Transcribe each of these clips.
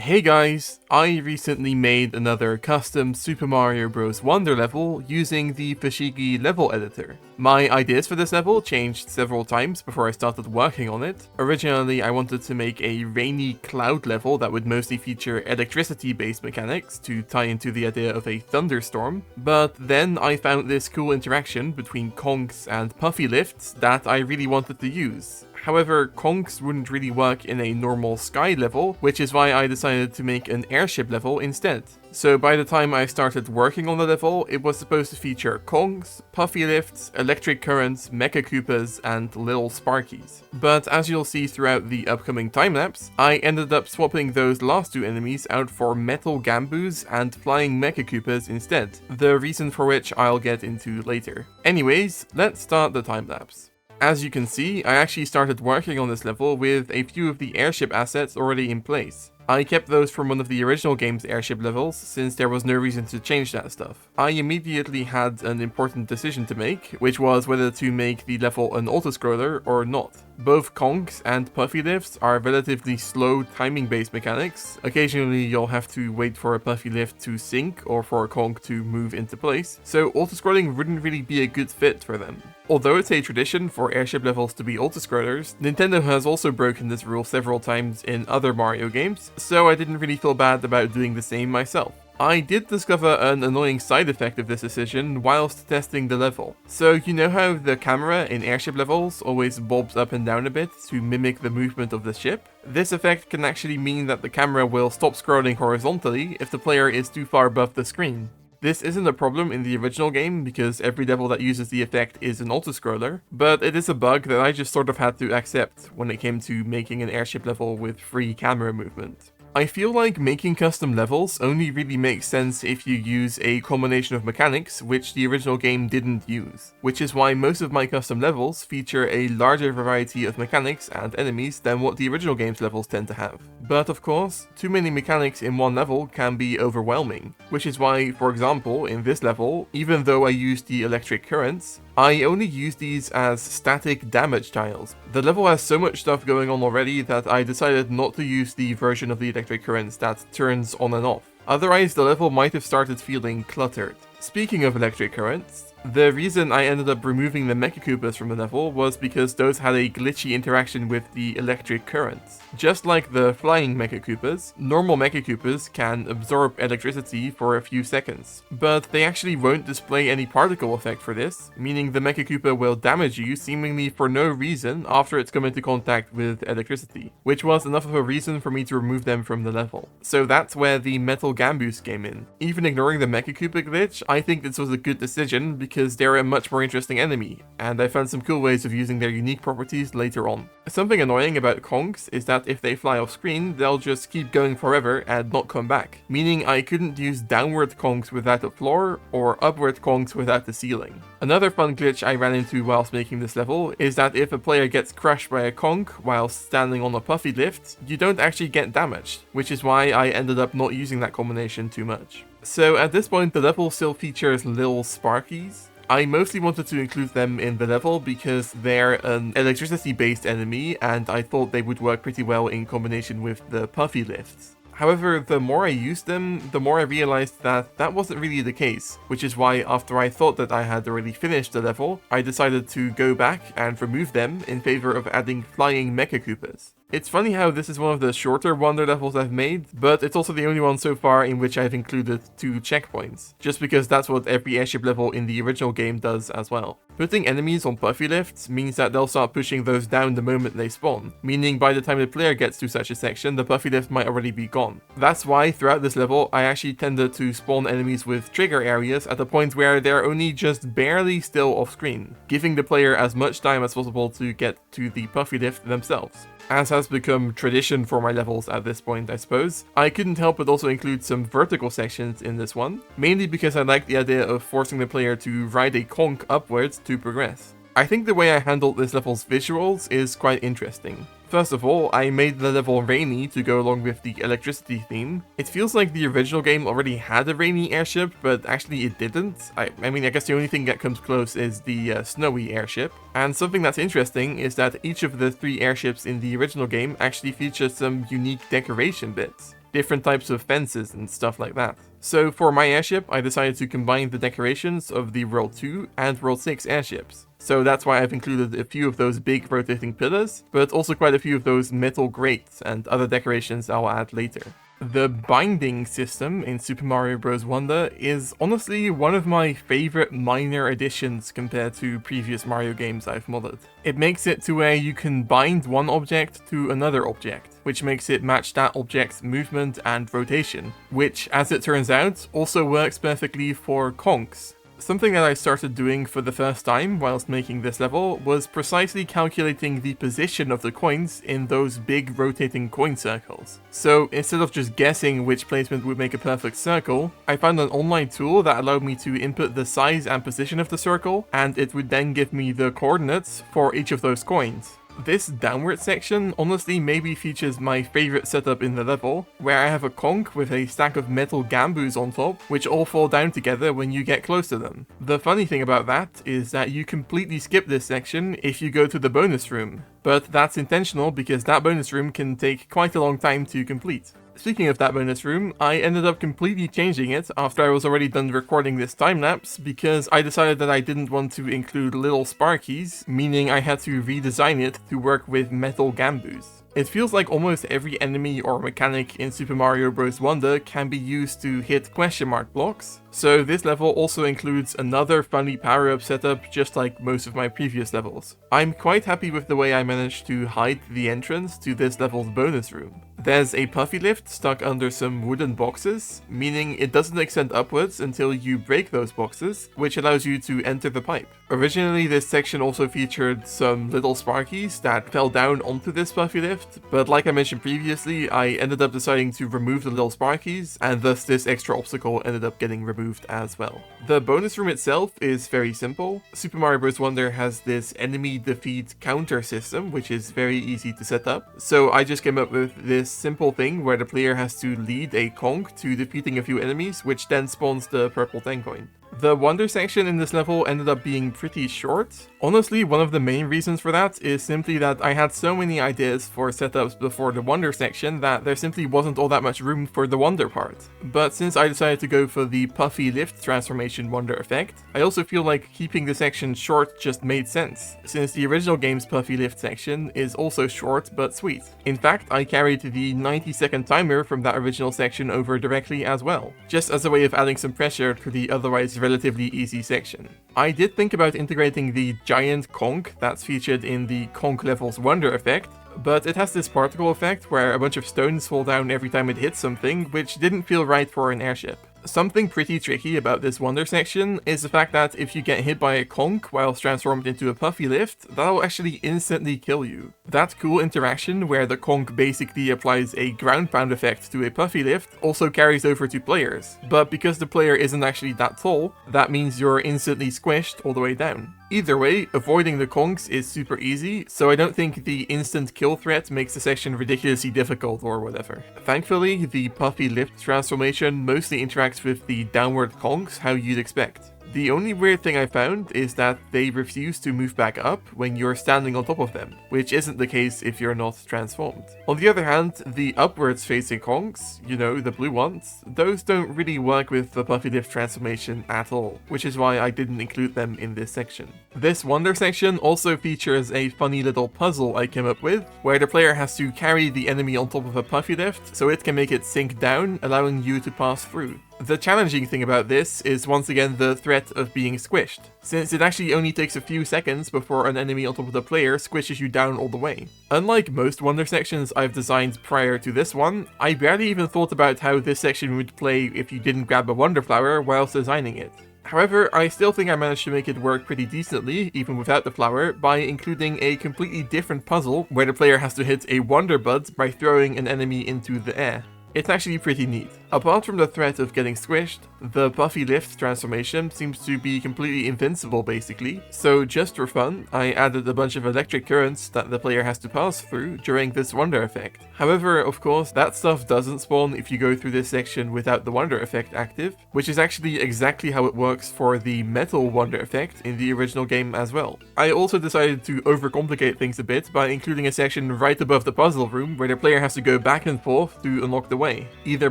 Hey guys, I recently made another custom Super Mario Bros. Wonder level using the Fushigi level editor. My ideas for this level changed several times before I started working on it. Originally, I wanted to make a rainy cloud level that would mostly feature electricity-based mechanics to tie into the idea of a thunderstorm, but then I found this cool interaction between conks and puffy lifts that I really wanted to use. However, conks wouldn't really work in a normal sky level, which is why I decided to make an airship level instead. So by the time I started working on the level, it was supposed to feature conks, puffy lifts, electric currents, mecha Koopas, and little sparkies. But as you'll see throughout the upcoming time-lapse, I ended up swapping those last two enemies out for metal Gambus and flying mecha Koopas instead, the reason for which I'll get into later. Anyways, let's start the time-lapse. As you can see, I actually started working on this level with a few of the airship assets already in place. I kept those from one of the original game's airship levels, since there was no reason to change that stuff. I immediately had an important decision to make, which was whether to make the level an autoscroller or not. Both conks and puffy lifts are relatively slow timing-based mechanics. Occasionally you'll have to wait for a puffy lift to sync or for a conk to move into place, so autoscrolling wouldn't really be a good fit for them. Although it's a tradition for airship levels to be autoscrollers, Nintendo has also broken this rule several times in other Mario games, so I didn't really feel bad about doing the same myself. I did discover an annoying side effect of this decision whilst testing the level. So you know how the camera in airship levels always bobs up and down a bit to mimic the movement of the ship? This effect can actually mean that the camera will stop scrolling horizontally if the player is too far above the screen. This isn't a problem in the original game because every level that uses the effect is an autoscroller, but it is a bug that I just sort of had to accept when it came to making an airship level with free camera movement. I feel like making custom levels only really makes sense if you use a combination of mechanics which the original game didn't use, which is why most of my custom levels feature a larger variety of mechanics and enemies than what the original game's levels tend to have. But of course, too many mechanics in one level can be overwhelming, which is why, for example, in this level, even though I used the electric currents, I only use these as static damage tiles. The level has so much stuff going on already that I decided not to use the version of the electric currents that turns on and off. Otherwise, the level might have started feeling cluttered. Speaking of electric currents, the reason I ended up removing the mecha Koopas from the level was because those had a glitchy interaction with the electric currents. Just like the flying mecha Koopas, normal mecha Koopas can absorb electricity for a few seconds, but they actually won't display any particle effect for this, meaning the mecha Koopa will damage you seemingly for no reason after it's come into contact with electricity, which was enough of a reason for me to remove them from the level. So that's where the metal Gambus came in. Even ignoring the mecha Koopa glitch, I think this was a good decision because they're a much more interesting enemy, and I found some cool ways of using their unique properties later on. Something annoying about conks is that if they fly off screen, they'll just keep going forever and not come back, meaning I couldn't use downward conks without a floor or upward conks without the ceiling. Another fun glitch I ran into whilst making this level is that if a player gets crushed by a conk whilst standing on a puffy lift, you don't actually get damaged, which is why I ended up not using that combination too much. So at this point the level still features little sparkies. I mostly wanted to include them in the level because they're an electricity-based enemy and I thought they would work pretty well in combination with the puffy lifts. However, the more I used them, the more I realized that that wasn't really the case, which is why after I thought that I had already finished the level, I decided to go back and remove them in favor of adding flying mecha Koopas. It's funny how this is one of the shorter Wonder levels I've made, but it's also the only one so far in which I've included 2 checkpoints, just because that's what every airship level in the original game does as well. Putting enemies on puffy lifts means that they'll start pushing those down the moment they spawn, meaning by the time the player gets to such a section, the puffy lift might already be gone. That's why throughout this level, I actually tended to spawn enemies with trigger areas at a point where they're only just barely still off screen, giving the player as much time as possible to get to the puffy lift themselves. As has become tradition for my levels at this point, I suppose, I couldn't help but also include some vertical sections in this one, mainly because I like the idea of forcing the player to ride a conk upwards to progress. I think the way I handled this level's visuals is quite interesting. First of all, I made the level rainy to go along with the electricity theme. It feels like the original game already had a rainy airship, but actually it didn't. I guess the only thing that comes close is the snowy airship. And something that's interesting is that each of the 3 airships in the original game actually features some unique decoration bits. different types of fences and stuff like that. So for my airship, I decided to combine the decorations of the World 2 and World 6 airships. So that's why I've included a few of those big rotating pillars, but also quite a few of those metal grates and other decorations I'll add later. The binding system in Super Mario Bros. Wonder is honestly one of my favorite minor additions compared to previous Mario games I've modded. It makes it to where you can bind one object to another object, which makes it match that object's movement and rotation, which, as it turns out, also works perfectly for conks. Something that I started doing for the first time whilst making this level was precisely calculating the position of the coins in those big rotating coin circles. So instead of just guessing which placement would make a perfect circle, I found an online tool that allowed me to input the size and position of the circle, and it would then give me the coordinates for each of those coins. This downward section honestly maybe features my favorite setup in the level, where I have a conch with a stack of metal gamboos on top, which all fall down together when you get close to them. The funny thing about that is that you completely skip this section if you go to the bonus room, but that's intentional because that bonus room can take quite a long time to complete. Speaking of that bonus room, I ended up completely changing it after I was already done recording this time-lapse because I decided that I didn't want to include little sparkies, meaning I had to redesign it to work with metal gamboos. It feels like almost every enemy or mechanic in Super Mario Bros. Wonder can be used to hit question mark blocks, so this level also includes another funny power-up setup just like most of my previous levels. I'm quite happy with the way I managed to hide the entrance to this level's bonus room. There's a puffy lift stuck under some wooden boxes, meaning it doesn't extend upwards until you break those boxes, which allows you to enter the pipe. Originally, this section also featured some little sparkies that fell down onto this puffy lift, but like I mentioned previously, I ended up deciding to remove the little sparkies, and thus this extra obstacle ended up getting removed as well. The bonus room itself is very simple. Super Mario Bros. Wonder has this enemy defeat counter system, which is very easy to set up, so I just came up with this simple thing where the player has to lead a conch to defeating a few enemies, which then spawns the purple 10 coin. The Wonder section in this level ended up being pretty short. Honestly, one of the main reasons for that is simply that I had so many ideas for setups before the Wonder section that there simply wasn't all that much room for the Wonder part. But since I decided to go for the puffy lift transformation Wonder effect, I also feel like keeping the section short just made sense, since the original game's puffy lift section is also short but sweet. In fact, I carried the 90-second timer from that original section over directly as well, just as a way of adding some pressure to the otherwise relatively easy section. I did think about integrating the giant conch that's featured in the conch level's Wonder effect, but it has this particle effect where a bunch of stones fall down every time it hits something, which didn't feel right for an airship. Something pretty tricky about this Wonder section is the fact that if you get hit by a conch whilst transformed into a puffy lift, that'll actually instantly kill you. That cool interaction where the conch basically applies a ground pound effect to a puffy lift also carries over to players, but because the player isn't actually that tall, that means you're instantly squished all the way down. Either way, avoiding the conchs is super easy, so I don't think the instant kill threat makes the section ridiculously difficult or whatever. Thankfully, the puffy lift transformation mostly interacts with the downward conchs how you'd expect. The only weird thing I found is that they refuse to move back up when you're standing on top of them, which isn't the case if you're not transformed. On the other hand, the upwards facing conchs, you know, the blue ones, those don't really work with the puffy lift transformation at all, which is why I didn't include them in this section. This Wonder section also features a funny little puzzle I came up with, where the player has to carry the enemy on top of a puffy lift so it can make it sink down, allowing you to pass through. The challenging thing about this is once again the threat of being squished, since it actually only takes a few seconds before an enemy on top of the player squishes you down all the way. Unlike most Wonder sections I've designed prior to this one, I barely even thought about how this section would play if you didn't grab a Wonder Flower whilst designing it. However, I still think I managed to make it work pretty decently, even without the flower, by including a completely different puzzle where the player has to hit a Wonder Bud by throwing an enemy into the air. It's actually pretty neat. Apart from the threat of getting squished, the puffy lift transformation seems to be completely invincible basically, so just for fun, I added a bunch of electric currents that the player has to pass through during this Wonder effect. However, of course, that stuff doesn't spawn if you go through this section without the Wonder effect active, which is actually exactly how it works for the metal Wonder effect in the original game as well. I also decided to overcomplicate things a bit by including a section right above the puzzle room where the player has to go back and forth to unlock the way, either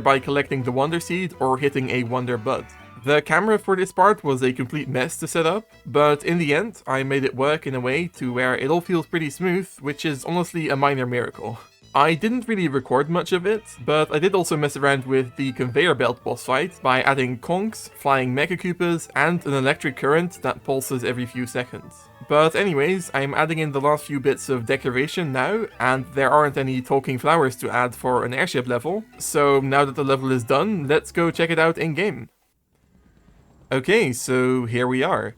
by collecting the Wonder Seed or hitting a Wonder Bud. The camera for this part was a complete mess to set up, but in the end, I made it work in a way to where it all feels pretty smooth, which is honestly a minor miracle. I didn't really record much of it, but I did also mess around with the conveyor belt boss fight by adding conks, flying Mecha Koopas, and an electric current that pulses every few seconds. But anyways, I'm adding in the last few bits of decoration now, and there aren't any talking flowers to add for an airship level, so now that the level is done, let's go check it out in-game. Okay, so here we are.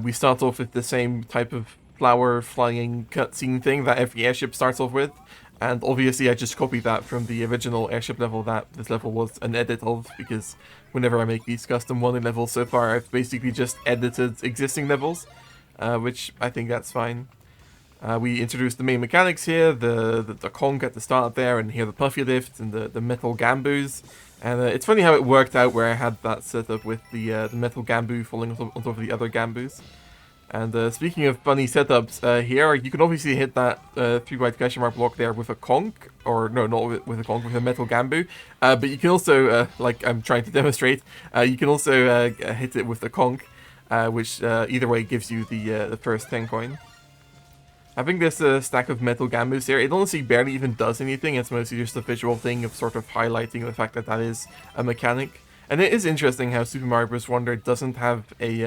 We start off with the same type of flower flying cutscene thing that every airship starts off with, and obviously I just copied that from the original airship level that this level was an edit of, because whenever I make these custom Wonder levels so far, I've basically just edited existing levels, which I think that's fine. We introduced the main mechanics here, the conk at the start there, and here the puffy lift and the metal gamboos. And it's funny how it worked out where I had that set up with the metal gamboo falling on top of the other gamboos. And speaking of funny setups, here you can obviously hit that 3 white question mark block there with a conk, or no, not with a conk, with a metal gamboo. But you can also, like I'm trying to demonstrate, you can also hit it with the conk, which either way gives you the first 10 coin. Having this stack of metal gamboos here, it honestly barely even does anything. It's mostly just a visual thing of sort of highlighting the fact that that is a mechanic. And it is interesting how Super Mario Bros. Wonder doesn't have a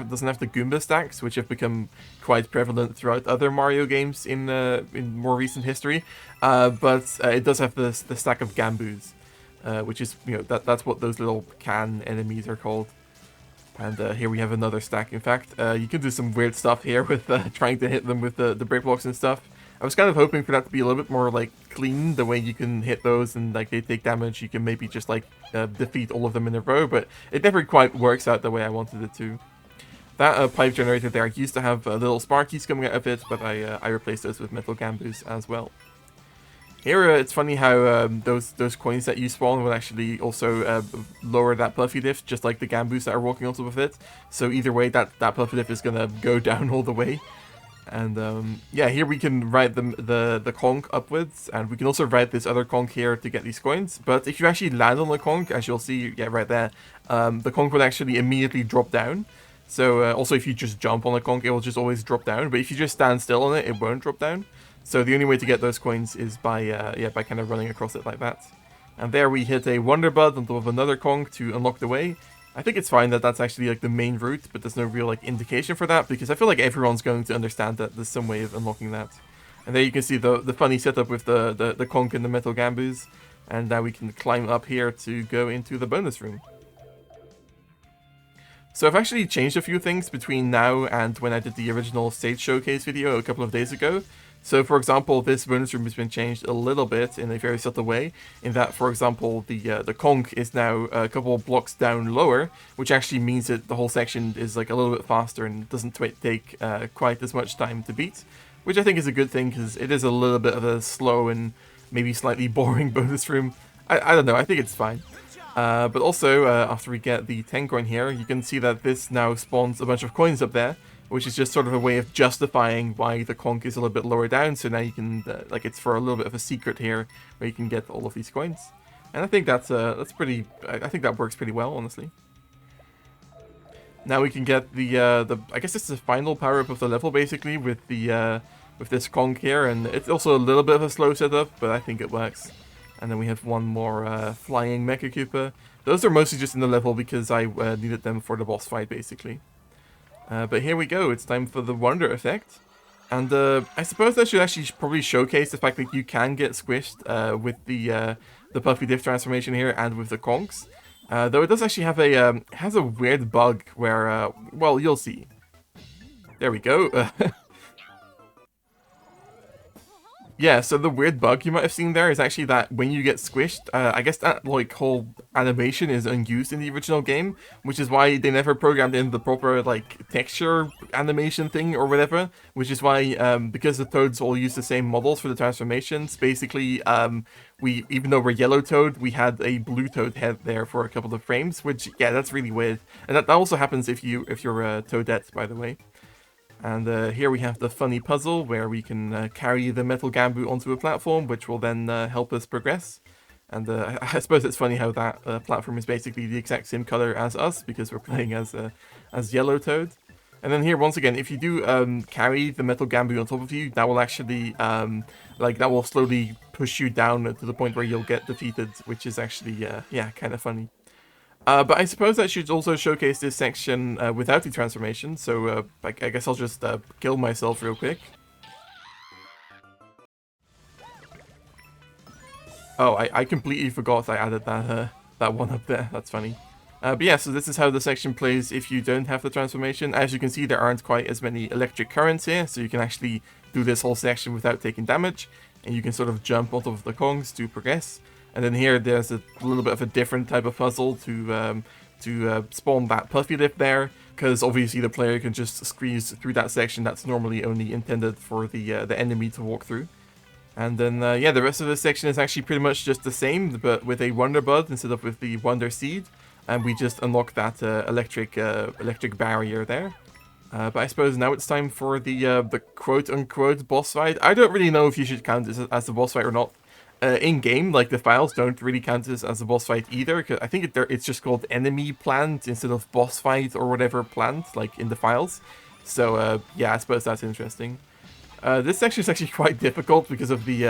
doesn't have the Goomba stacks, which have become quite prevalent throughout other Mario games in more recent history. But it does have the stack of gamboos, which is, you know, that's what those little can enemies are called. And here we have another stack. In fact, you can do some weird stuff here with trying to hit them with the break blocks and stuff. I was kind of hoping for that to be a little bit more like clean, the way you can hit those and like they take damage. You can maybe just like defeat all of them in a row, but it never quite works out the way I wanted it to. That pipe generator there used to have little sparkies coming out of it, but I replaced those with metal gamboos as well. Here, it's funny how those coins that you spawn will actually also lower that puffy lift, just like the gamboos that are walking on top of it. So either way, that puffy lift is gonna go down all the way. And yeah, here we can ride the conk upwards, and we can also ride this other conk here to get these coins. But if you actually land on the conk, as you'll see, yeah, right there, the conk will actually immediately drop down. So also if you just jump on the conk, it will just always drop down. But if you just stand still on it, it won't drop down. So the only way to get those coins is by by kind of running across it like that. And there we hit a Wonder Bud on top of another conk to unlock the way. I think it's fine that that's actually like the main route, but there's no real like indication for that, because I feel like everyone's going to understand that there's some way of unlocking that. And there you can see the funny setup with the conk and the metal gamboos. And now we can climb up here to go into the bonus room. So I've actually changed a few things between now and when I did the original stage showcase video a couple of days ago. So for example, this bonus room has been changed a little bit in a very subtle way, in that, for example, the conk is now a couple of blocks down lower, which actually means that the whole section is like a little bit faster and doesn't take quite as much time to beat, which I think is a good thing, because it is a little bit of a slow and maybe slightly boring bonus room. I don't know, I think it's fine. But also, after we get the 10 coin here, you can see that this now spawns a bunch of coins up there, which is just sort of a way of justifying why the conk is a little bit lower down. So now you can, like, it's for a little bit of a secret here, where you can get all of these coins. And I think that's pretty, I think that works pretty well, honestly. Now we can get the I guess this is the final power-up of the level, basically, with this conk here, and it's also a little bit of a slow setup, but I think it works. And then we have one more flying Mecha Koopa. Those are mostly just in the level because I needed them for the boss fight, basically. But here we go, it's time for the Wonder effect. And I suppose I should actually probably showcase the fact that you can get squished with the Puffy Diff transformation here and with the conks. Though it does actually have a has a weird bug where, well, you'll see. There we go. Yeah, so the weird bug you might have seen there is actually that when you get squished, I guess that like whole animation is unused in the original game, which is why they never programmed in the proper like texture animation thing or whatever, which is why because the Toads all use the same models for the transformations, basically we, even though we're Yellow Toad, we had a Blue Toad head there for a couple of frames, which, yeah, that's really weird. And that also happens if you're a Toadette, by the way. And here we have the funny puzzle where we can carry the metal gamboo onto a platform, which will then help us progress. And I suppose it's funny how that platform is basically the exact same color as us, because we're playing as Yellow Toad. And then here, once again, if you do carry the metal Gambu on top of you, that will actually, that will slowly push you down to the point where you'll get defeated, which is actually, yeah, kind of funny. But I suppose I should also showcase this section without the transformation, so I guess I'll just kill myself real quick. Oh, I completely forgot I added that one up there. That's funny. But yeah, so this is how the section plays if you don't have the transformation. As you can see, there aren't quite as many electric currents here, so you can actually do this whole section without taking damage, and you can sort of jump on top of the Kongs to progress. And then here, there's a little bit of a different type of puzzle to spawn that puffy lift there, because obviously the player can just squeeze through that section that's normally only intended for the enemy to walk through. And then, yeah, the rest of this section is actually pretty much just the same, but with a Wonder Bud instead of with the Wonder Seed. And we just unlock that electric barrier there. But I suppose now it's time for the quote-unquote boss fight. I don't really know if you should count this as a boss fight or not. In-game, like, the files don't really count this as a boss fight either. Cause I think it's just called enemy plant instead of boss fight or whatever plant, like, in the files. So, yeah, I suppose that's interesting. This section is actually quite difficult because of the,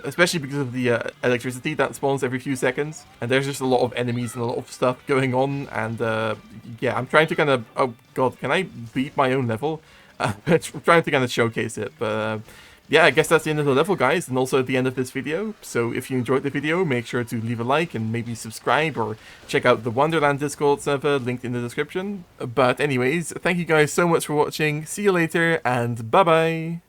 especially because of the electricity that spawns every few seconds. And there's just a lot of enemies and a lot of stuff going on. And yeah, I'm trying to kind of, oh god, can I beat my own level? I'm trying to kind of showcase it, but yeah, I guess that's the end of the level, guys, and also the end of this video. So if you enjoyed the video, make sure to leave a like and maybe subscribe or check out the Wonderland Discord server linked in the description. But anyways, thank you guys so much for watching. See you later, and bye-bye!